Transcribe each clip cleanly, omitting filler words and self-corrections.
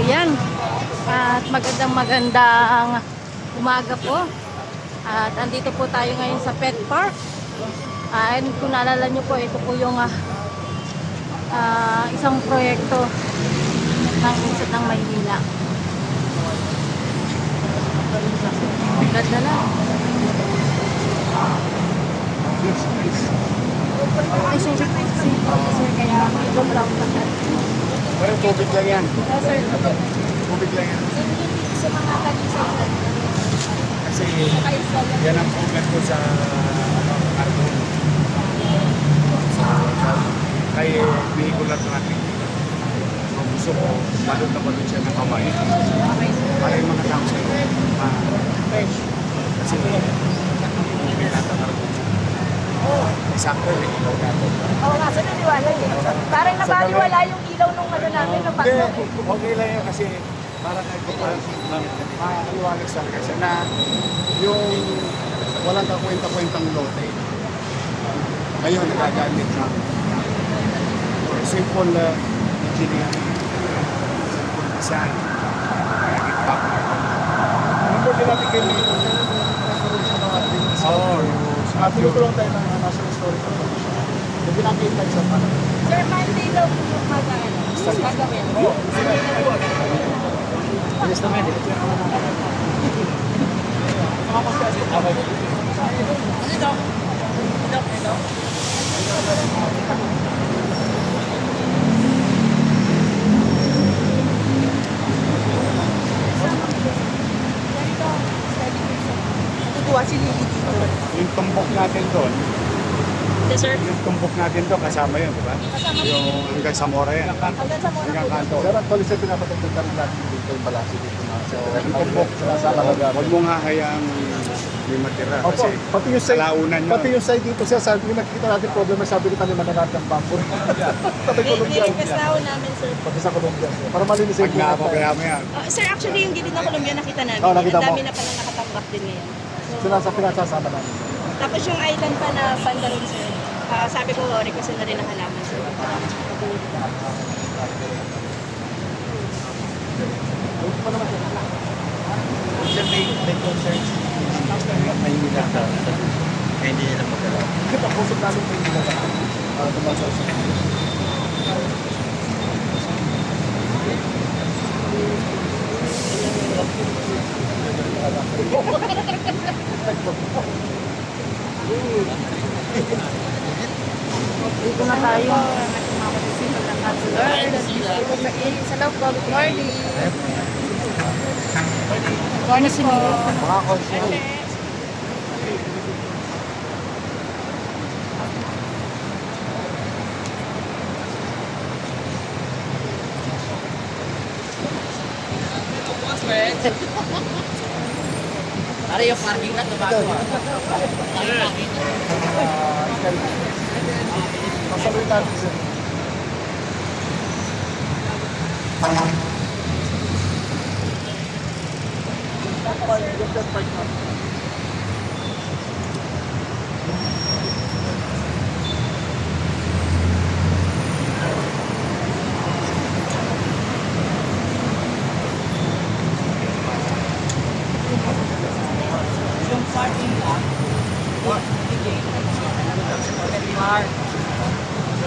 Ayan. At magandang umaga po. At andito po tayo ngayon sa pet park. And kung naalala nyo po, ito po yung isang proyekto ng Lungsod ng Maynila. Ganda na. Ay, sorry po. Sir, kaya ito lang. Pero tubig lang yan. Sir, Tubig lang yan. sa mga kalisay. Kasi yan ang ugat ko sa cargo. Kay vehicular traffic. Kung gusto ko, balot na balot siya ng kamay. Para yung mga tao sa'yo. Kasi may natatargo. Sakto yung ilaw natin. Oo nga, sa naniwala eh. Parang nabaliwala yung ilaw nung ano namin, nung Hindi, pagkakas. okay lang yan kasi parang maliwanag sa kasi na yung walang kakwenta-kwentang lote. Ngayon, nagagamit na simple engineering, simple design, naging back. Ano din natin kayo dito? Nagkaroon siya ng ating tinutulong tayo ng National Historical Commission. Yung pinakita sa parang Sir, Monday daw po yung gagawin. Yes naman eh. Tutuwa si Lily dito. Yung tumbok natin doon, Yes, sir. yung tumbok natin doon, kasama yun, di ba? Yung hanggang Zamora yan. Hanggang sa mga Hanggang kanto. Sir, actually sir, pinapatagdag ka rin natin dito yung balasi dito na. So, Yung tumbok, sinasama ka huwag mong hahayaang may matira. Opo, Kasi pati yung side, kalaunan yun. pati yung side dito sir, sabi yung nakikita natin problema, sabi ko tayo mananat ng bamboo. Tabi Colombian. Nirequest na ho namin, sir. Pati sa Colombian. Sir. Para malinis Pag yung buhat napapaya tayo. mo yan. Sir, actually yung gilid ng Colombia nakita namin. Oo, nakita Ang mo. dami na pala nakatambak din ngayon. Pinasasama namin. Tapos yung island pa na banda rin, sir. Sabi ko, request na rin ang halaman, sir. Sir, may concerns may nila sa hindi nila magalaw. Kita, pusok namin may nilagay. Para tumasa sa Dito na tayo. Mga katisipag ng councilor. Sa loob po. Good morning. Morning si Milo. mga consul. Para yung parking lot na bago Masaluhin natin sir. yung parking lot.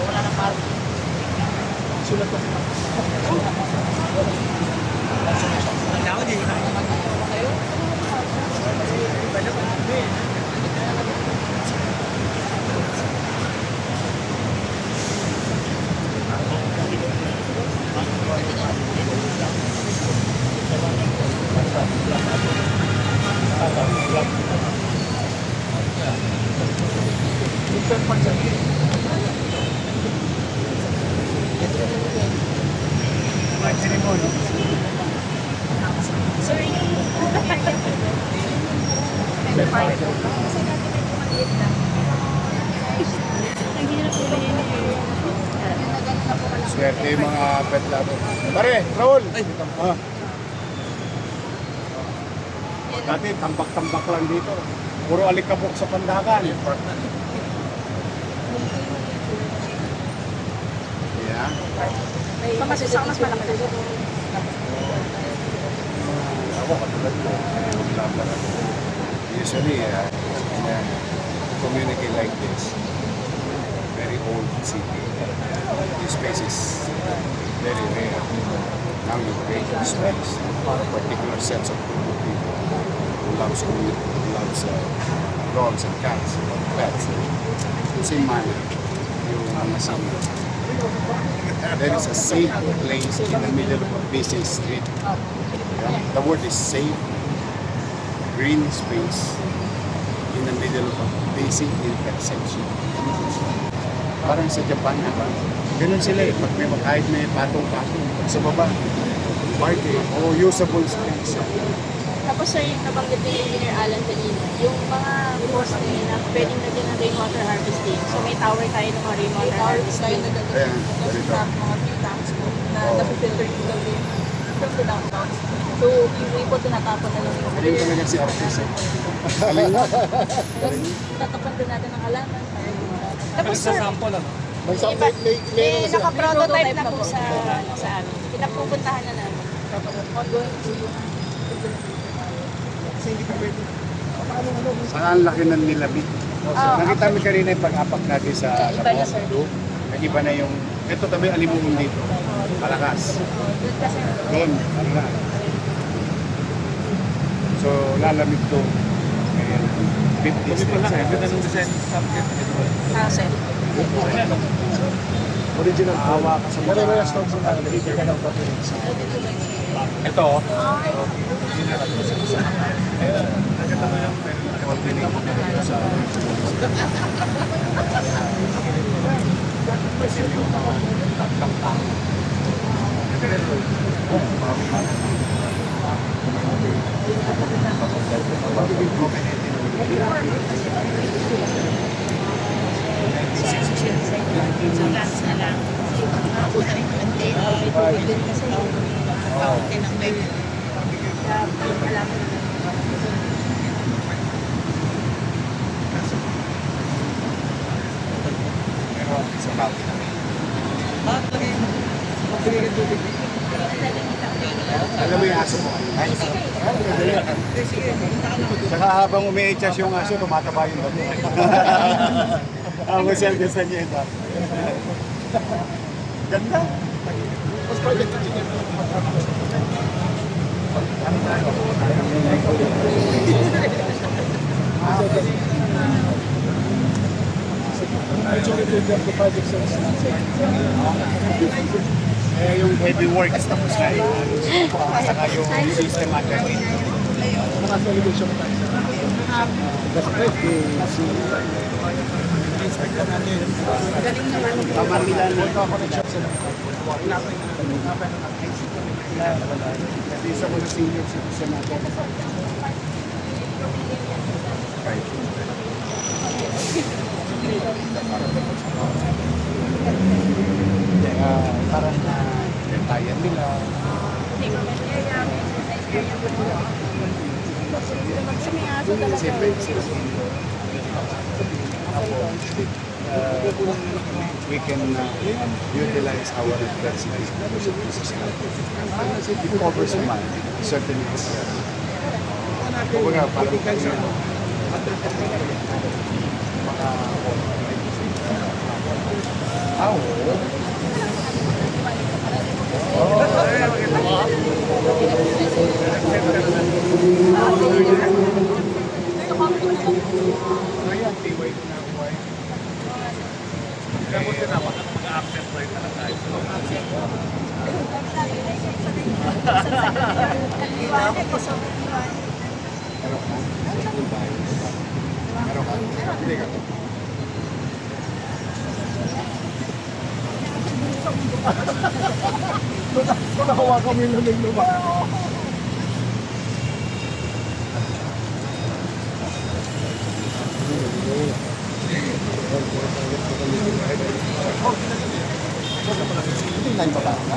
Wala na parking. Sulat ko. Ako din. Sir, yung Swerte yung mga pet lover. Pare, Raul! Ah. Dati, tambak-tambak lang dito. Puro alikabok sa pandakan. Yeah. mas malaki. Ako, katulad ko, mag-vlogger ako. Usually, communicate like this. Very old city. This space is very rare. Now you create a space for a particular sense of group of people who loves community, who loves dogs and cats, pets. Same manner, yung mga senior. There is a safe place in the middle of a busy street. Yeah? The word is safe, green space in the middle of a busy intersection. Parang sa Japan, diba? Ganun sila eh. Pag may kahit may patong-patong, pag sa baba, parking o usable space. Tapos sir, yung nabanggit ni Engineer Alan kanina, yung mga post na pwedeng lagyan ng rainwater harvesting. So may tower tayo ng mga rainwater harvesting. Ayan, ganito. mga few tanks po na napifilter yung gabi from the downtowns. So, yung po tinatapon na lang yung Galing talaga si Artis eh. Galing nga. Tapos, tatapan din natin ng halaman. Tapos sir, May subject, may naka-prototype na po sa amin. Pinapupuntahan na namin. Ongoing po yung Saka ang laki ng nilamig. Nakita mo kanina yung pag-apak natin sa iba na, sir. Nag-iba na yung, ito tabi alimungon dito. Malakas. Doon, malakas. So, lalamig to. Ngayon, 50 states. Sir. original hawa ka sa mga. Pero yung stocks na Ito. Alam mo yung aso mo? Saka habang umiichas yung aso, tumataba yung bato. Ang masel gusto niya ito. Ganda. Mas project engineer. Yung heavy works tapos na saka yung system underneath. Mga validation tayo. That's great. Pamamila na ito. Isa ko na senior citizen natin. Parang retayan nila. Siyempre, we can utilize our adversities because of this is it covers naman certain areas. Kumbaga, parang Nakawa kami nung luma. Hindi na yung baba ka?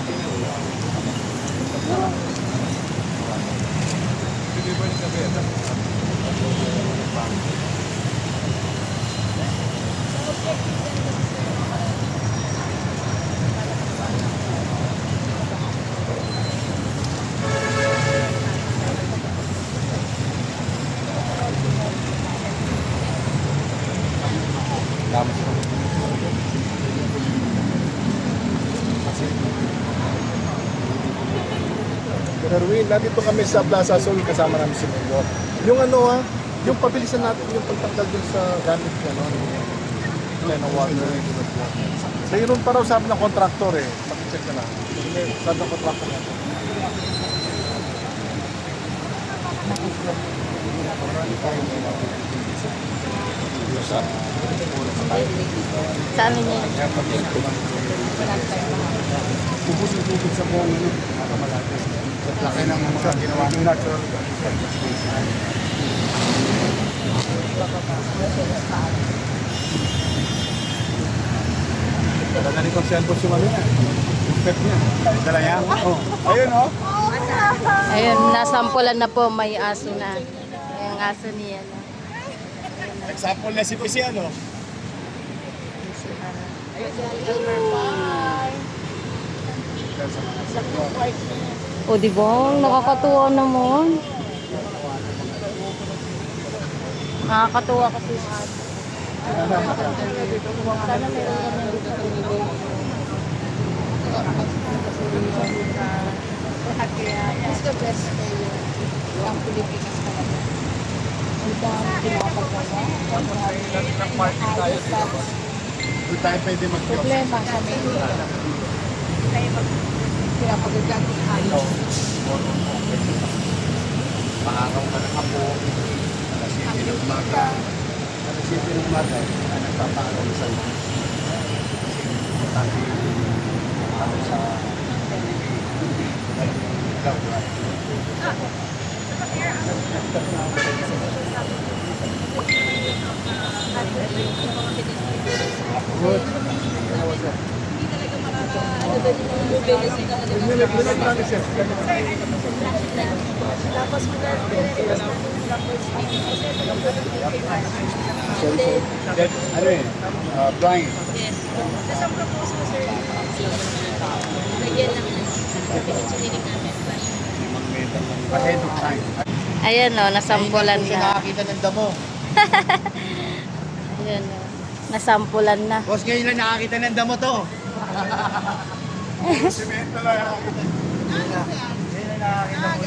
Erwin, nandito kami sa Plaza Sol, kasama namin si Mayor. Yung yung pabilisan natin yung pagtanggal dun sa gamit niya, no? Yung water. Mayroon pa raw sabi ng kontraktor eh. Pakicheck ka na. Sabi ng kontraktor natin. Sa amin niya. Ubus yung tubig sa buong malaki. Laki ng mga ginawa ng natural space. Talaga ni Conselbos yung ano niya. Yung pet niya. Dala niya? Oh. Ayun oh. Ayun, nasampulan na po, may aso na. Yung aso niya na. Example na si Pisi ano. O, di ba? Nakakatuwa naman. Nakakatuwa kasi yung aso. Sana meron kami dito sa Pilipinas. It's the best for you. Ang Pilipinas talaga. Ang dami pinapagawa. Doon tayo pwede mag-kiosk. Problema sa Manila. Pinapagagat ng ayos. Maaraw ka ng apo. Alas 7 ng umaga. Alas 7 ng umaga. Nagpapaaraw sa mga. Kasi ano sa good. Ano eh? Blind. Yes. Sa proposal, sir, lagyan ng engineering namin. Ahead of time. Ayan o, nasampulan Siya na. nakakita ng damo. Ayan o, nasampulan na. Boss, ngayon lang nakakita ng damo to. Semento lang ako. Ngayon lang nakakita mo.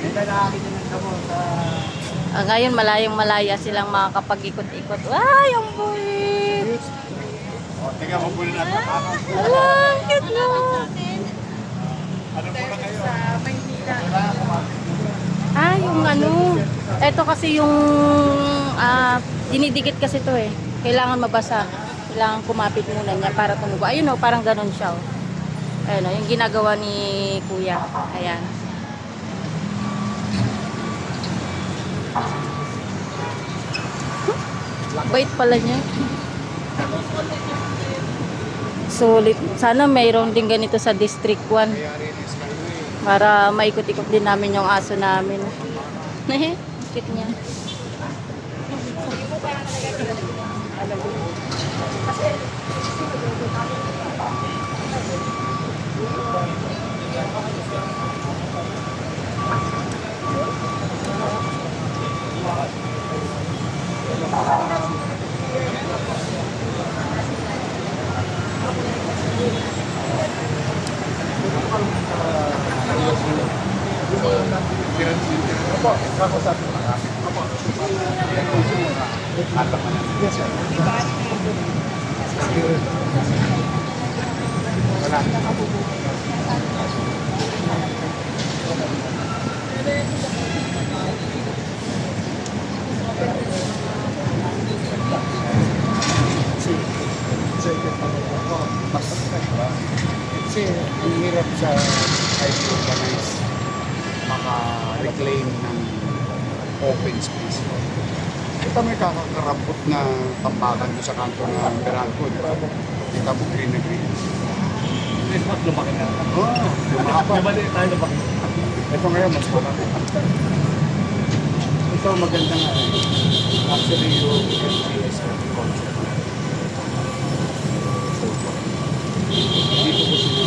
Ngayon lang nakakita ng damo sa... Ngayon, malayong malaya silang makakapag-ikot-ikot. Ay, ang buwit! O, tingnan mo muna natin. Ala, ang cute no! Ano po na kayo? Ah, yung ano, eto kasi yung dinidikit kasi to eh. Kailangan mabasa. Kailangan kumapit muna niya para tumubo. Ayun o, parang ganun siya o. Ayun o, yung ginagawa ni Kuya. Ayan. Bait pala niya. Sulit. Sana mayroon din ganito sa District 1. Para maikot-ikot din namin yung aso namin. Cute niya. Opo, kakasap ko na. Opo. Yes, sir. Kasi ang hirap sa highly organized maka-reclaim ng open space. Kita may kakakarapot na tambakan doon sa kanto ng Beralco. Kita mo green na green. Lumaki na. Oo, lumaki. Nabali tayo lumaki. Ito ngayon, mas malaki. Ito maganda nga eh. Actually, yung MGS concept. Dito ko siya.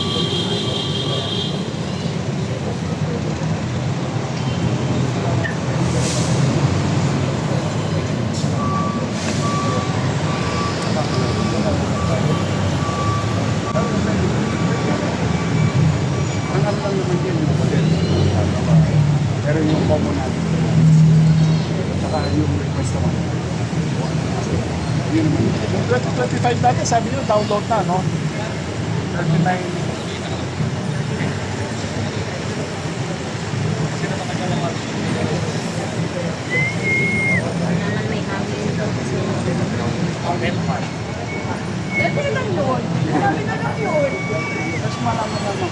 Ang alam lang naman yun. yung common natin. Saka yung request naman. Yun naman. Yung 2025 natin, sabi nyo, download na, no? 39. Dati lang yun. Marami na lang yun. Tapos malaman naman.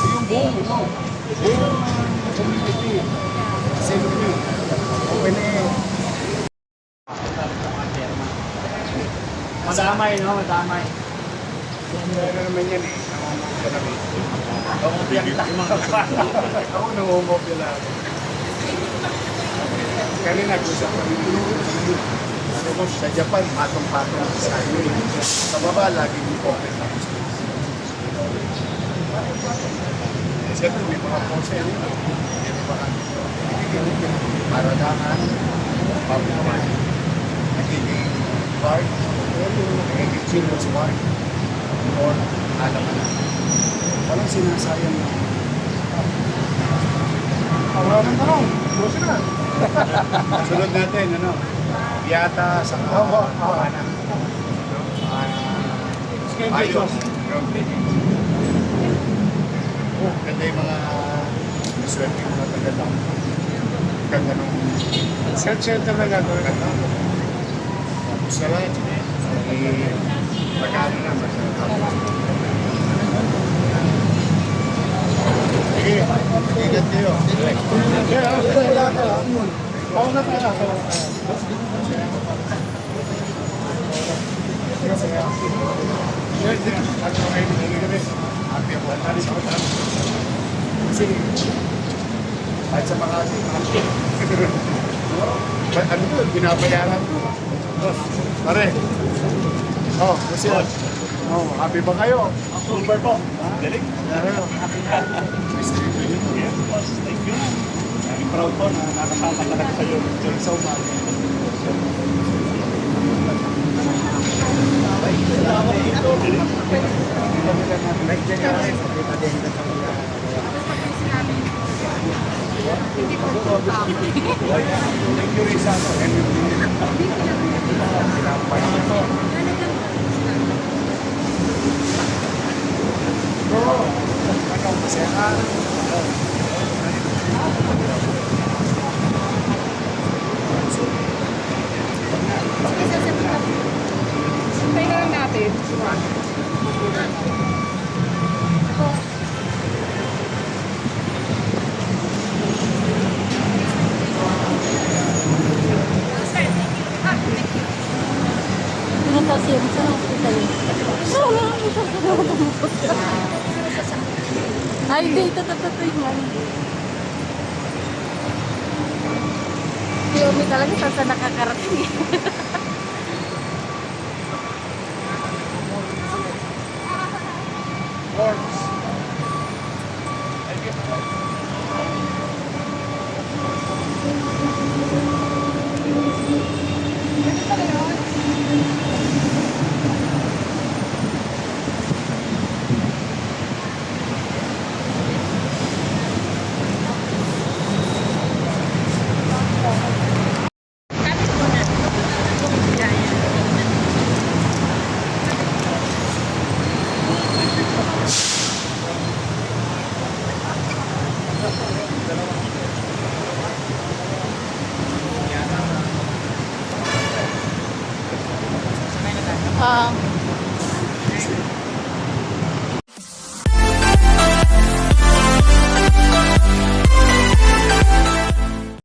Yung buong, no? Buong community. Safety. Open air. Madamay, no? Madamay. Ano naman yan eh. Nangungopia na rin. Nangungopia kita. Ako nangungopia lang. Kanina nag-usap kami ano ko sa Japan, patong-patong sa highway. Sa baba, laging open na space. Siyempre, may mga pose yun. Paradahan, pabuhan, nagiging park, nagiging children's park, or alam na. Walang sinasayang na. Awalan na lang. Busin na. Sunod natin, ano? Yata sa Kahana. Ayos. Ganda yung mga swerte yung mga taga-lang. Ganda nung set talaga. Ganda. Tapos na lang. Pagkano na. Sige, ingat kayo. Pao na tayo. Kasi kahit sa Makati, ano ko, binabayaran ko. Pare, kasi happy ba kayo? October po. Galing. Thank you. I'm proud po na nakasama talaga kayo sa umaga. Sampay na lang natin. Pinunta siya sa hospital. Ay, hindi. Ito yan. Si Omi talaga saan nakakarating eh.